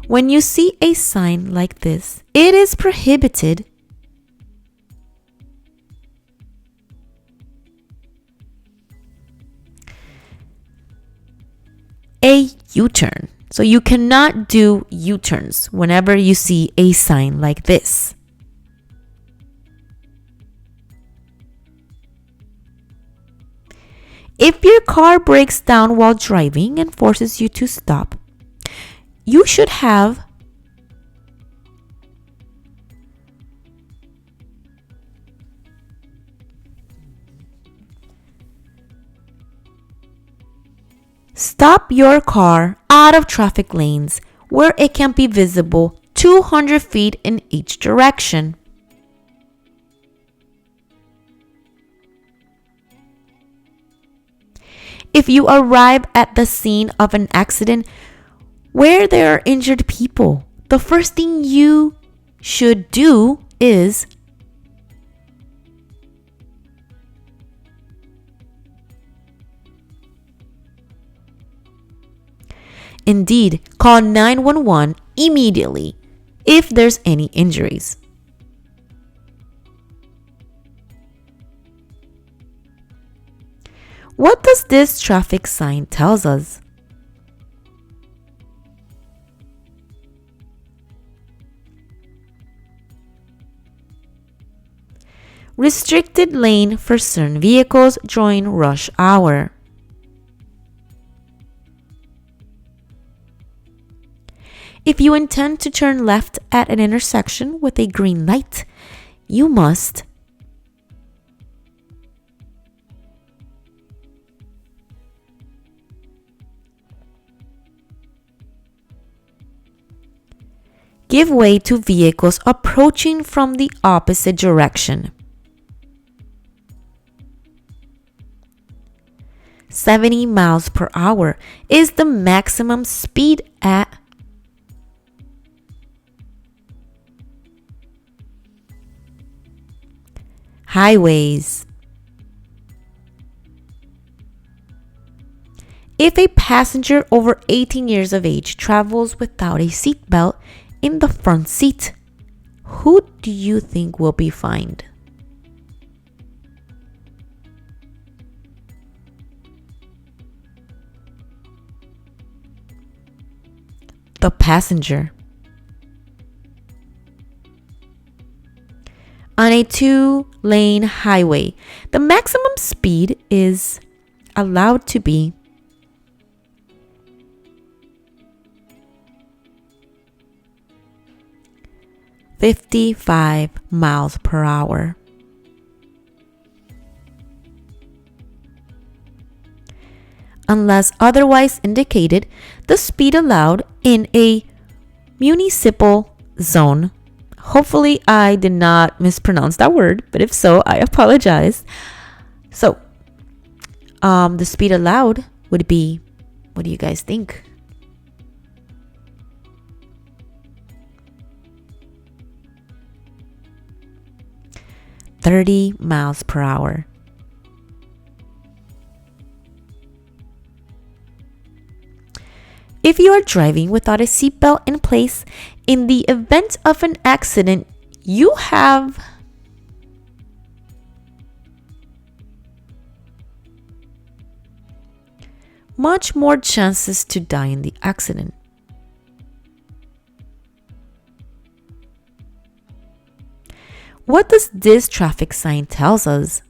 When you see a sign like this, it is prohibited a U-turn. So you cannot do U-turns whenever you see a sign like this. If your car breaks down while driving and forces you to stop, you should have stop your car out of traffic lanes where it can be visible 200 feet in each direction. If you arrive at the scene of an accident where there are injured people, the first thing you should do is indeed call 911 immediately if there's any injuries. What does this traffic sign tells us? Restricted lane for certain vehicles during rush hour. If you intend to turn left at an intersection with a green light, you must give way to vehicles approaching from the opposite direction. 70 miles per hour is the maximum speed at highways. If a passenger over 18 years of age travels without a seatbelt in the front seat, who do you think will be fined? The passenger. On a 2-lane highway, the maximum speed is allowed to be 55 miles per hour. Unless otherwise indicated, the speed allowed in a municipal zone. Hopefully I did not mispronounce that word, but if so, I apologize. So, the speed allowed would be, what do you guys think? $30 miles per hour. If you are driving without a seatbelt in place, in the event of an accident, you have much more chances to die in the accident. What does this traffic sign tells us?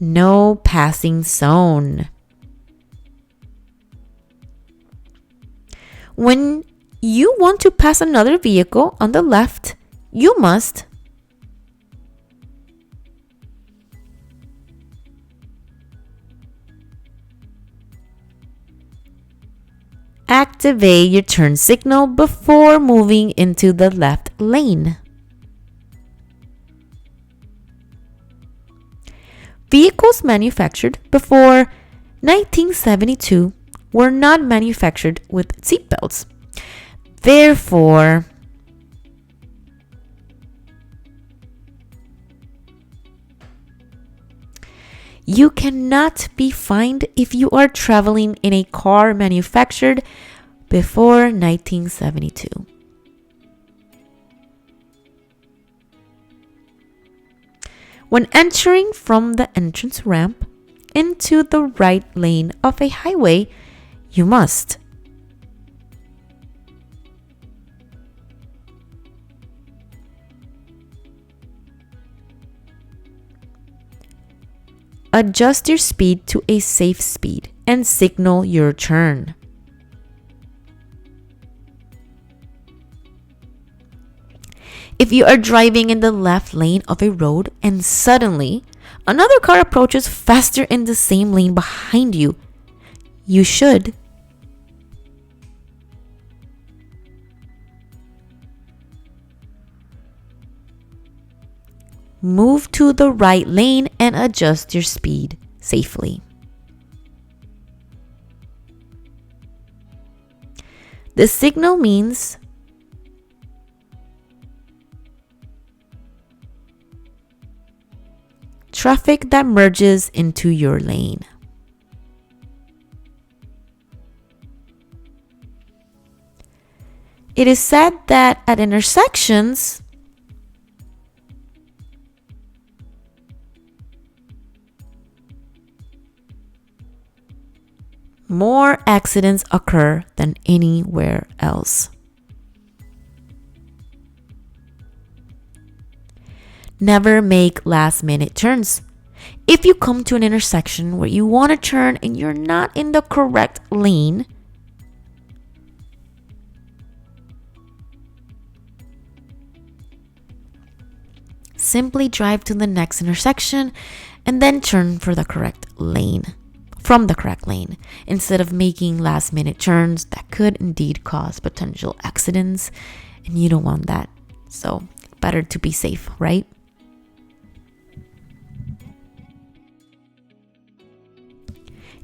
No passing zone. When you want to pass another vehicle on the left, you must activate your turn signal before moving into the left lane. Vehicles manufactured before 1972 were not manufactured with seatbelts. Therefore, You cannot be fined if you are traveling in a car manufactured before 1972. When entering from the entrance ramp into the right lane of a highway, you must adjust your speed to a safe speed and signal your turn. If you are driving in the left lane of a road and suddenly another car approaches faster in the same lane behind you, you should move to the right lane and adjust your speed safely. The signal means traffic that merges into your lane. It is said that at intersections, more accidents occur than anywhere else. Never make last-minute turns. If you come to an intersection where you want to turn and you're not in the correct lane, simply drive to the next intersection and then turn for the correct lane, from the correct lane, instead of making last-minute turns that could indeed cause potential accidents, and you don't want that. So, better to be safe, right?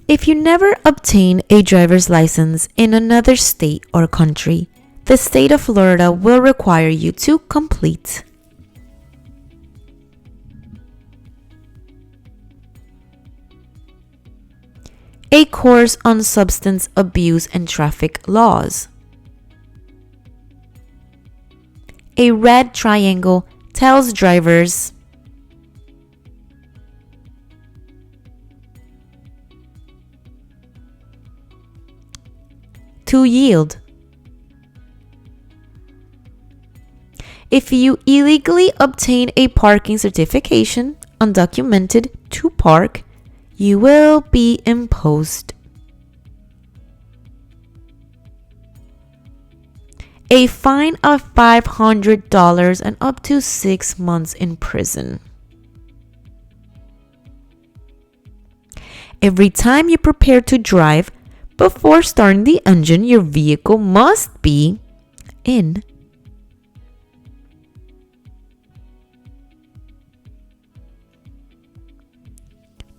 If you never obtain a driver's license in another state or country, the state of Florida will require you to complete a course on substance abuse and traffic laws. A red triangle tells drivers to yield. If you illegally obtain a parking certification, undocumented, to park, you will be imposed a fine of $500 and up to 6 months in prison. Every time you prepare to drive, before starting the engine, your vehicle must be in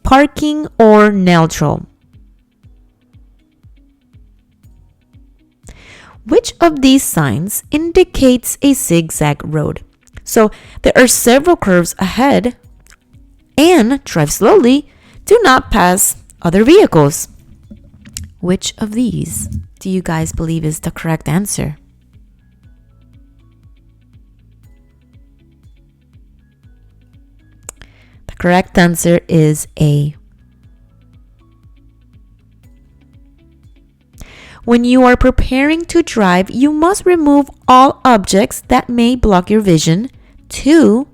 parking or neutral. Which of these signs indicates a zigzag road? So there are several curves ahead, and drive slowly. Do not pass other vehicles. Which of these do you guys believe is the correct answer? The correct answer is A. When you are preparing to drive, you must remove all objects that may block your vision. 2.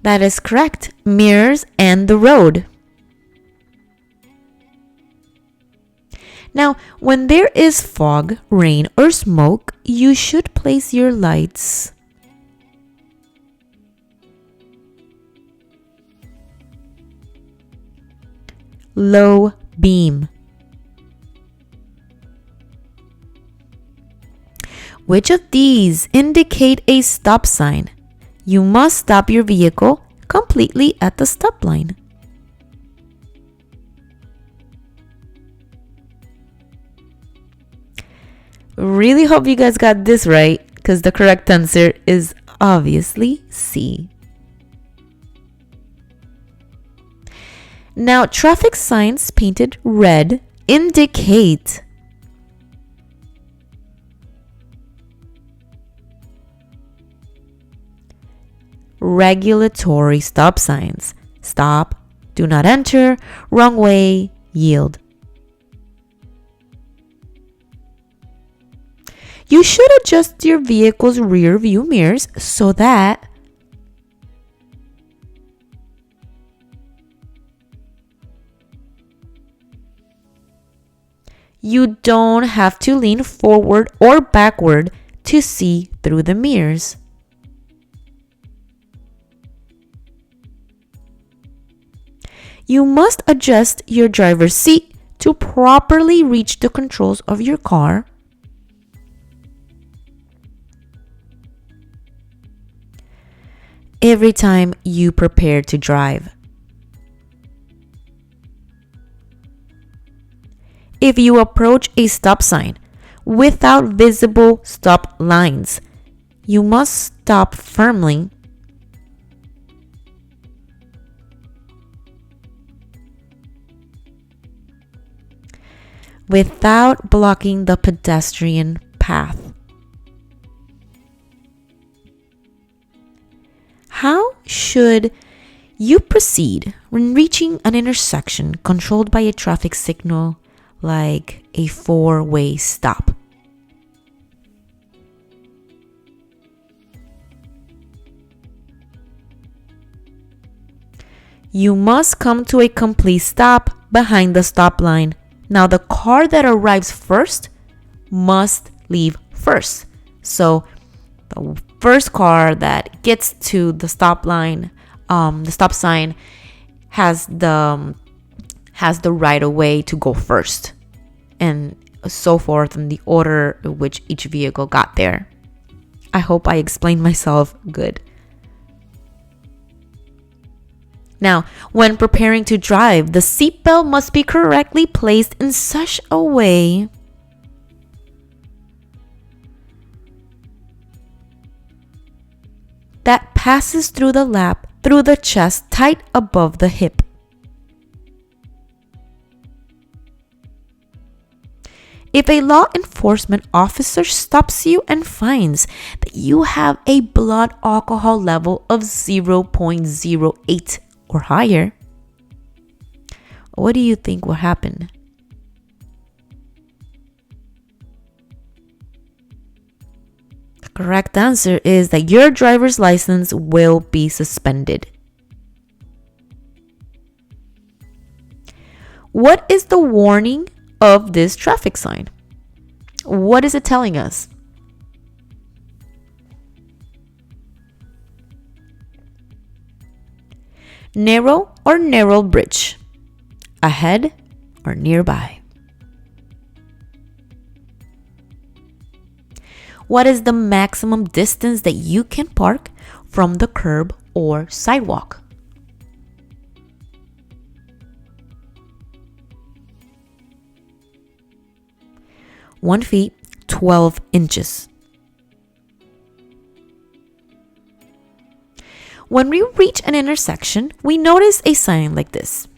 That is correct. Mirrors and the road. Now, when there is fog, rain, or smoke, you should place your lights low beam. Which of these indicate a stop sign? You must stop your vehicle completely at the stop line. Really hope you guys got this right. because the correct answer is obviously C. Now, traffic signs painted red indicate regulatory stop signs. Stop, do not enter, wrong way, yield. You should adjust your vehicle's rear view mirrors so that you don't have to lean forward or backward to see through the mirrors. You must adjust your driver's seat to properly reach the controls of your car. Every time you prepare to drive. If you approach a stop sign without visible stop lines, you must stop firmly without blocking the pedestrian path. How should you proceed when reaching an intersection controlled by a traffic signal like a four-way stop? You must come to a complete stop behind the stop line. Now, the car that arrives first must leave first. So, the first car that gets to the stop line, the stop sign, has the right of way to go first, and so forth in the order in which each vehicle got there. I hope I explained myself good. Now, when preparing to drive, the seatbelt must be correctly placed in such a way that passes through the lap, through the chest, tight above the hip. If a law enforcement officer stops you and finds that you have a blood alcohol level of 0.08 or higher, what do you think will happen? The correct answer is that your driver's license will be suspended. What is the warning of this traffic sign? What is it telling us? Narrow or narrow bridge, ahead or nearby. What is the maximum distance that you can park from the curb or sidewalk? One feet, 12 inches. When we reach an intersection, we notice a sign like this.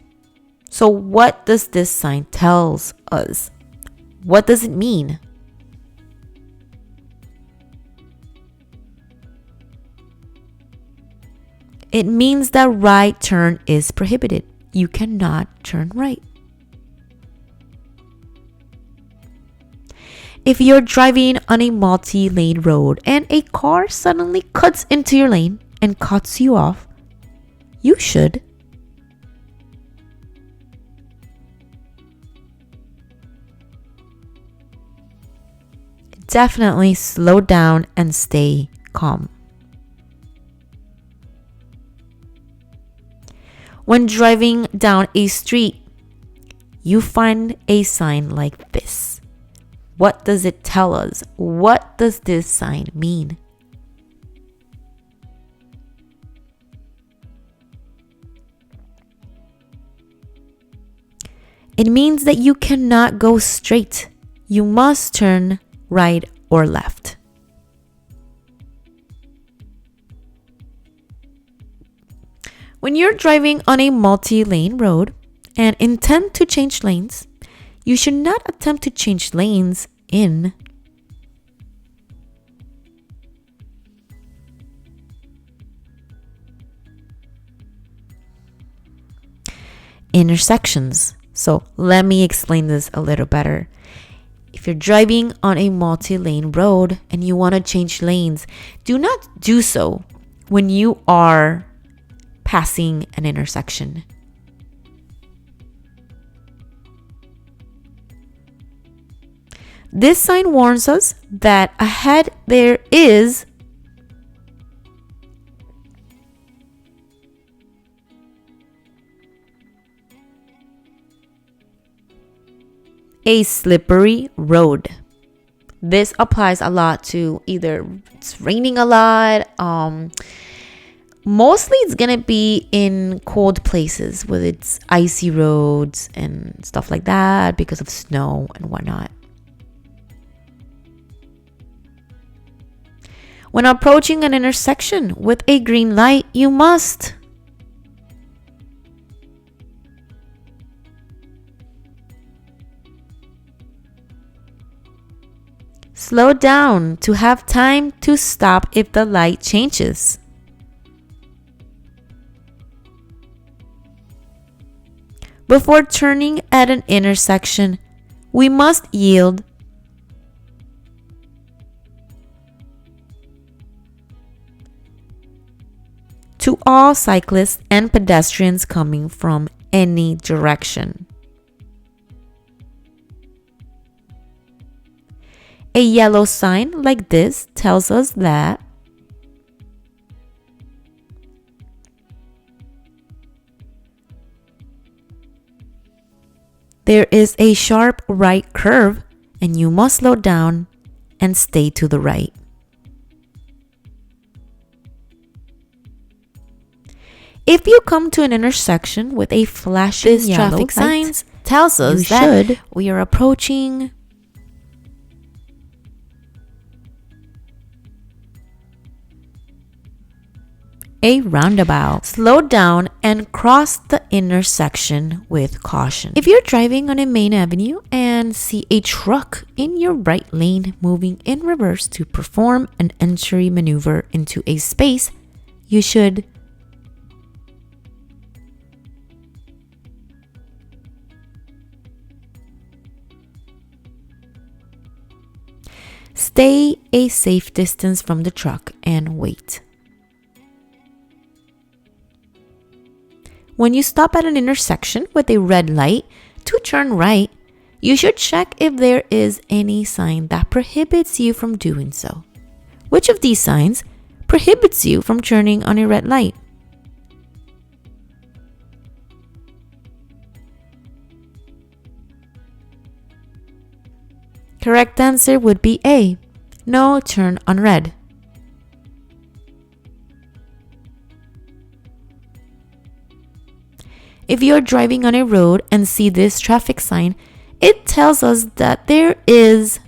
So what does this sign tell us? What does it mean? It means that right turn is prohibited. You cannot turn right. If you're driving on a multi-lane road and a car suddenly cuts into your lane and cuts you off, you should definitely slow down and stay calm. When driving down a street, you find a sign like this. What does it tell us? What does this sign mean? It means that you cannot go straight. You must turn right or left. When you're driving on a multi-lane road and intend to change lanes, you should not attempt to change lanes in intersections. So let me explain this a little better. If you're driving on a multi-lane road and you want to change lanes, do not do so when you are passing an intersection. This sign warns us that ahead there is a slippery road. This applies a lot to either it's raining a lot, mostly it's gonna be in cold places with its icy roads and stuff like that because of snow and whatnot. When approaching an intersection with a green light, you must slow down to have time to stop if the light changes. Before turning at an intersection, we must yield to all cyclists and pedestrians coming from any direction. A yellow sign like this tells us that there is a sharp right curve and you must slow down and stay to the right. If you come to an intersection with a flashing yellow traffic signs tells us that we are approaching a roundabout. Slow down and cross the intersection with caution. If you're driving on a main avenue and see a truck in your right lane moving in reverse to perform an entry maneuver into a space, you should stay a safe distance from the truck and wait. When you stop at an intersection with a red light to turn right, you should check if there is any sign that prohibits you from doing so. Which of these signs prohibits you from turning on a red light? Correct answer would be A. No turn on red. If you're driving on a road and see this traffic sign, it tells us that there is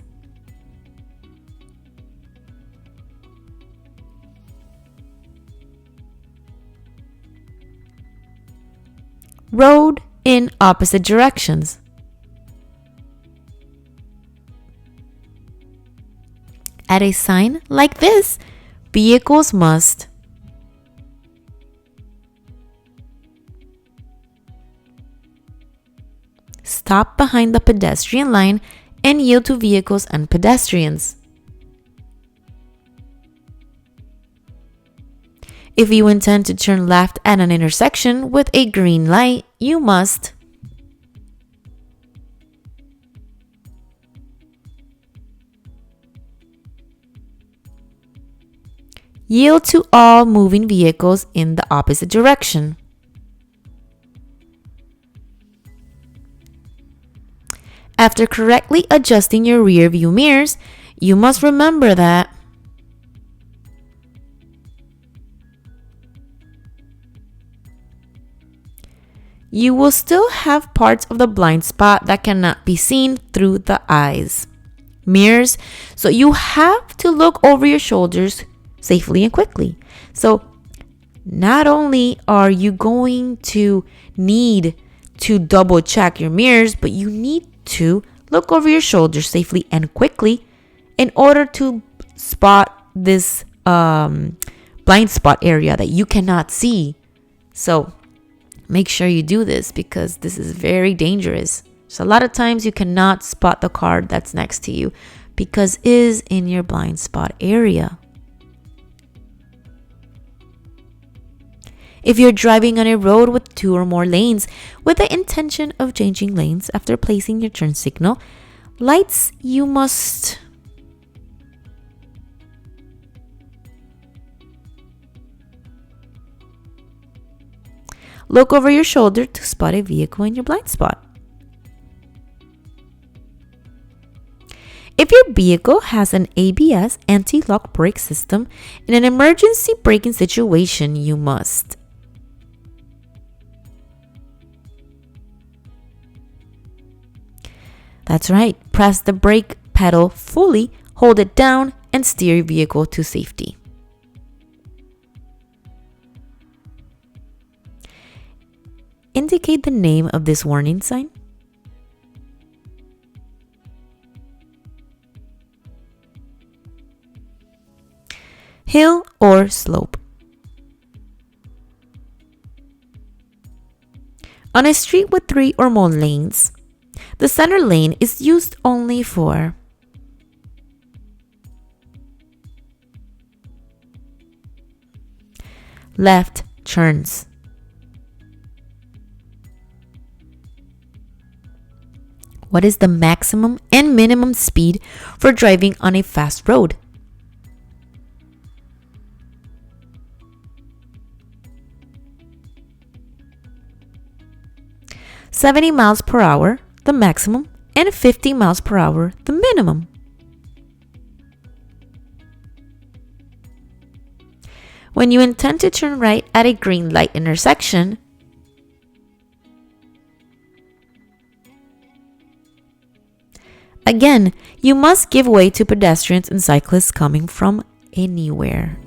road in opposite directions. At a sign like this, vehicles must stop behind the pedestrian line and yield to vehicles and pedestrians. If you intend to turn left at an intersection with a green light, you must yield to all moving vehicles in the opposite direction. After correctly adjusting your rear view mirrors, you must remember that you will still have parts of the blind spot that cannot be seen through the eyes mirrors, so you have to look over your shoulders safely and quickly. So not only are you going to need to double check your mirrors, but you need to look over your shoulder safely and quickly in order to spot this blind spot area that you cannot see. So make sure you do this because this is very dangerous. So a lot of times you cannot spot the car that's next to you because it is in your blind spot area. If you're driving on a road with 2 or more lanes with the intention of changing lanes after placing your turn signal, lights you must look over your shoulder to spot a vehicle in your blind spot. If your vehicle has an ABS anti-lock brake system, in an emergency braking situation, you must That's right. Press the brake pedal fully, hold it down, and steer your vehicle to safety. Indicate the name of this warning sign. Hill or slope. On a street with 3 or more lanes, the center lane is used only for left turns. What is the maximum and minimum speed for driving on a fast road? $70 miles per hour, the maximum, and 50 miles per hour, the minimum. When you intend to turn right at a green light intersection, again, you must give way to pedestrians and cyclists coming from anywhere.